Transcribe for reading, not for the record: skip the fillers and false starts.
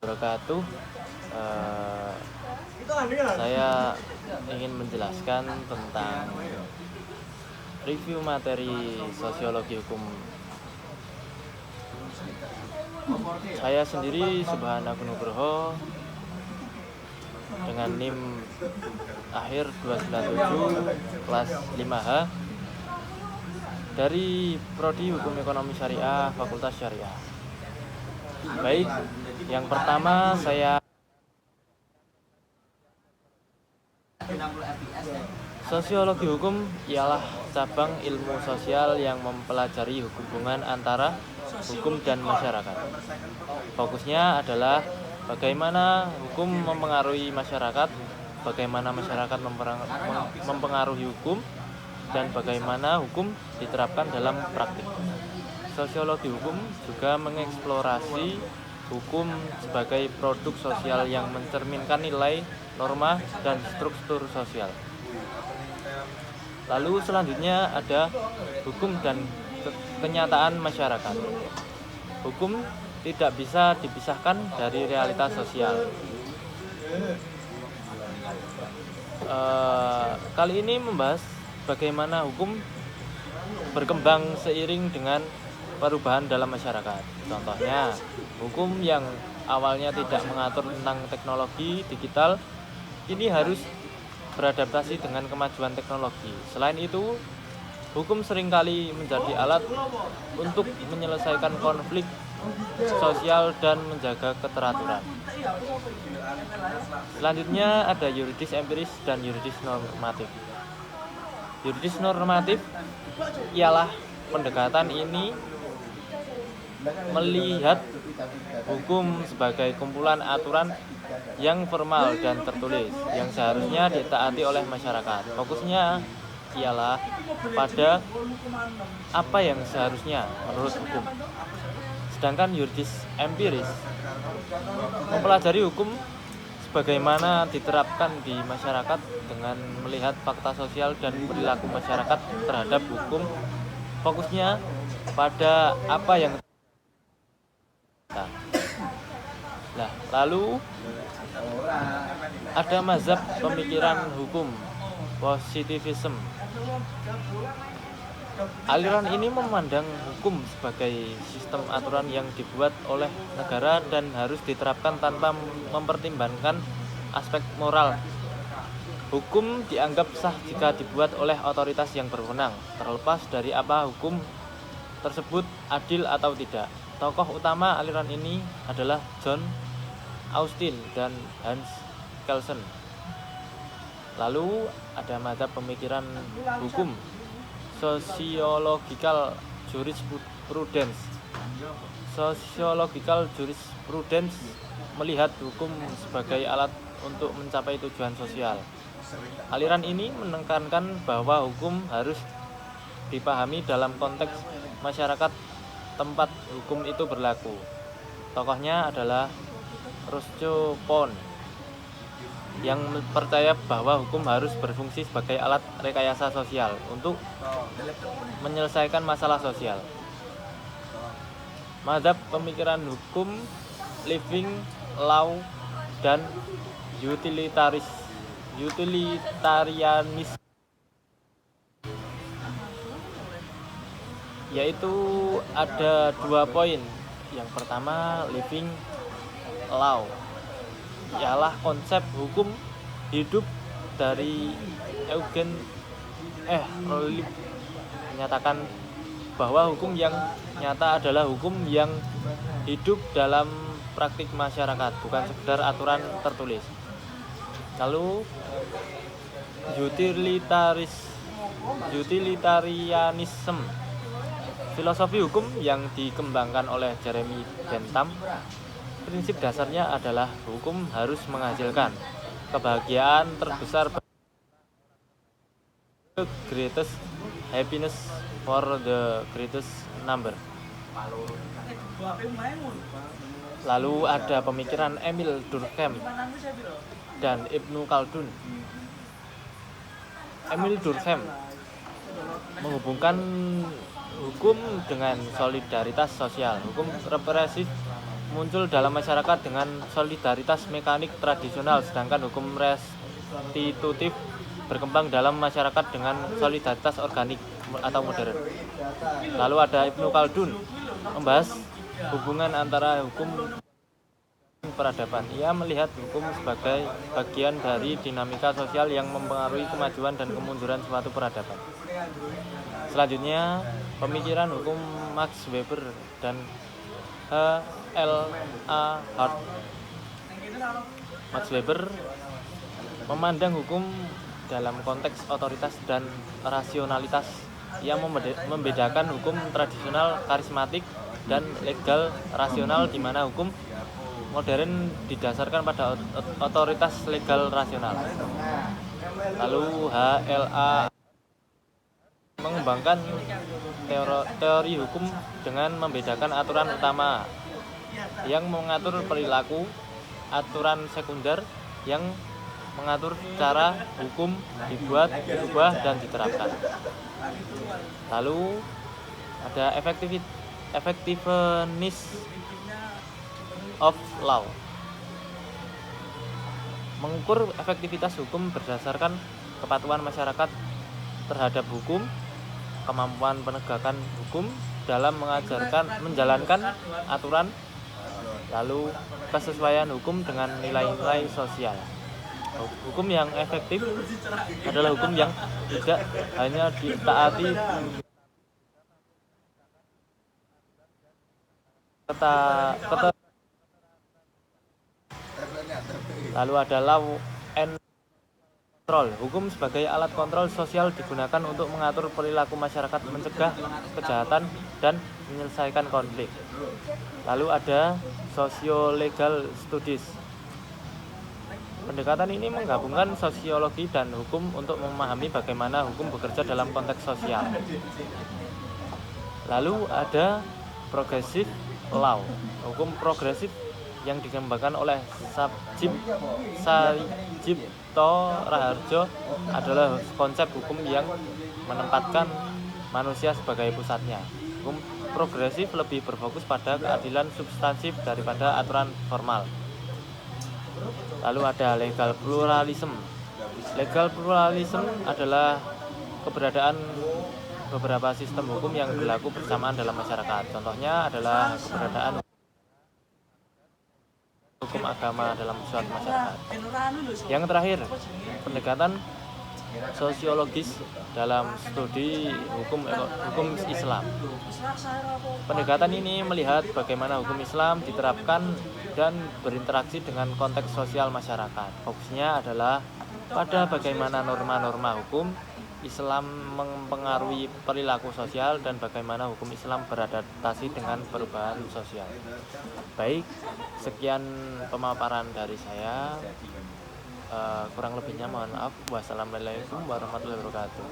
Wabarakatuh. Eh, saya ingin menjelaskan tentang review materi sosiologi hukum. Saya sendiri Subhanaku Nugroho dengan NIM akhir 297 kelas 5H dari Prodi Hukum Ekonomi Syariah Fakultas Syariah. Baik, yang pertama sosiologi hukum ialah cabang ilmu sosial yang mempelajari hubungan antara hukum dan masyarakat. Fokusnya adalah bagaimana hukum mempengaruhi masyarakat, bagaimana masyarakat mempengaruhi hukum, dan bagaimana hukum diterapkan dalam praktik. Sosiologi hukum juga mengeksplorasi hukum sebagai produk sosial yang mencerminkan nilai, norma, dan struktur sosial. Lalu selanjutnya ada hukum dan kenyataan masyarakat. Hukum tidak bisa dipisahkan dari realitas sosial. Kali ini membahas bagaimana hukum berkembang seiring dengan perubahan dalam masyarakat. Contohnya, hukum yang awalnya tidak mengatur tentang teknologi digital ini harus beradaptasi dengan kemajuan teknologi. Selain itu, hukum seringkali menjadi alat untuk menyelesaikan konflik sosial dan menjaga keteraturan. Selanjutnya ada yuridis empiris dan yuridis normatif. Yuridis normatif ialah pendekatan ini melihat hukum sebagai kumpulan aturan yang formal dan tertulis yang seharusnya ditaati oleh masyarakat. Fokusnya ialah pada apa yang seharusnya menurut hukum. Sedangkan yuridis empiris mempelajari hukum sebagaimana diterapkan di masyarakat dengan melihat fakta sosial dan perilaku masyarakat terhadap hukum. Fokusnya pada apa yang lalu ada mazhab pemikiran hukum positivism. Aliran ini memandang hukum sebagai sistem aturan yang dibuat oleh negara dan harus diterapkan tanpa mempertimbangkan aspek moral. Hukum dianggap sah jika dibuat oleh otoritas yang berwenang, terlepas dari apa hukum tersebut adil atau tidak. Tokoh utama aliran ini adalah John Austin dan Hans Kelsen. Lalu ada mazhab pemikiran hukum Sociological Jurisprudence. Sociological Jurisprudence melihat hukum sebagai alat untuk mencapai tujuan sosial. Aliran ini menekankan bahwa hukum harus dipahami dalam konteks masyarakat tempat hukum itu berlaku. Tokohnya adalah Ruscio Pon yang percaya bahwa hukum harus berfungsi sebagai alat rekayasa sosial untuk menyelesaikan masalah sosial. Mazhab pemikiran hukum living law dan utilitarianisme, yaitu ada 2 poin. Yang pertama, living law ialah konsep hukum hidup dari Eugen Roelip menyatakan bahwa hukum yang nyata adalah hukum yang hidup dalam praktik masyarakat, bukan sekedar aturan tertulis. Lalu utilitarianism, filosofi hukum yang dikembangkan oleh Jeremy Bentham. Prinsip dasarnya adalah hukum harus menghasilkan kebahagiaan terbesar the greatest happiness for the greatest number. Lalu ada pemikiran Emil Durkheim dan Ibnu Khaldun. Emil Durkheim menghubungkan hukum dengan solidaritas sosial. Hukum represif muncul dalam masyarakat dengan solidaritas mekanik tradisional, sedangkan hukum restitutif berkembang dalam masyarakat dengan solidaritas organik atau modern. Lalu ada Ibnu Khaldun membahas hubungan antara hukum dan peradaban. Ia melihat hukum sebagai bagian dari dinamika sosial yang mempengaruhi kemajuan dan kemunduran suatu peradaban. Selanjutnya, pemikiran hukum Max Weber dan H.L.A. Hart. Max Weber memandang hukum dalam konteks otoritas dan rasionalitas. Ia membedakan hukum tradisional karismatik dan legal rasional, di mana hukum modern didasarkan pada otoritas legal rasional. Lalu H.L.A. mengembangkan teori hukum dengan membedakan aturan utama yang mengatur perilaku, aturan sekunder yang mengatur cara hukum dibuat, diubah, dan diterapkan. Lalu ada effectiveness of law. Mengukur efektivitas hukum berdasarkan kepatuhan masyarakat terhadap hukum, kemampuan penegakan hukum dalam menjalankan aturan, lalu kesesuaian hukum dengan nilai-nilai sosial. Hukum yang efektif adalah hukum yang tidak hanya ditaati lalu ada law and control. Hukum sebagai alat kontrol sosial digunakan untuk mengatur perilaku masyarakat, mencegah kejahatan, dan menyelesaikan konflik. Lalu ada socio-legal studies. Pendekatan ini menggabungkan sosiologi dan hukum untuk memahami bagaimana hukum bekerja dalam konteks sosial. Lalu ada progressive law. Hukum progresif yang dikembangkan oleh Sajipto Raharjo adalah konsep hukum yang menempatkan manusia sebagai pusatnya. Hukum progresif lebih berfokus pada keadilan substansif daripada aturan formal. Lalu ada legal pluralism. Legal pluralism adalah keberadaan beberapa sistem hukum yang berlaku bersamaan dalam masyarakat. Contohnya adalah keberadaan hukum agama dalam suatu masyarakat. Yang terakhir, pendekatan sosiologis dalam studi hukum Islam. Pendekatan ini melihat bagaimana hukum Islam diterapkan dan berinteraksi dengan konteks sosial masyarakat. Fokusnya adalah pada bagaimana norma-norma hukum Islam mempengaruhi perilaku sosial dan bagaimana hukum Islam beradaptasi dengan perubahan sosial. Baik, sekian pemaparan dari saya. Kurang lebihnya mohon maaf. Wassalamualaikum warahmatullahi wabarakatuh.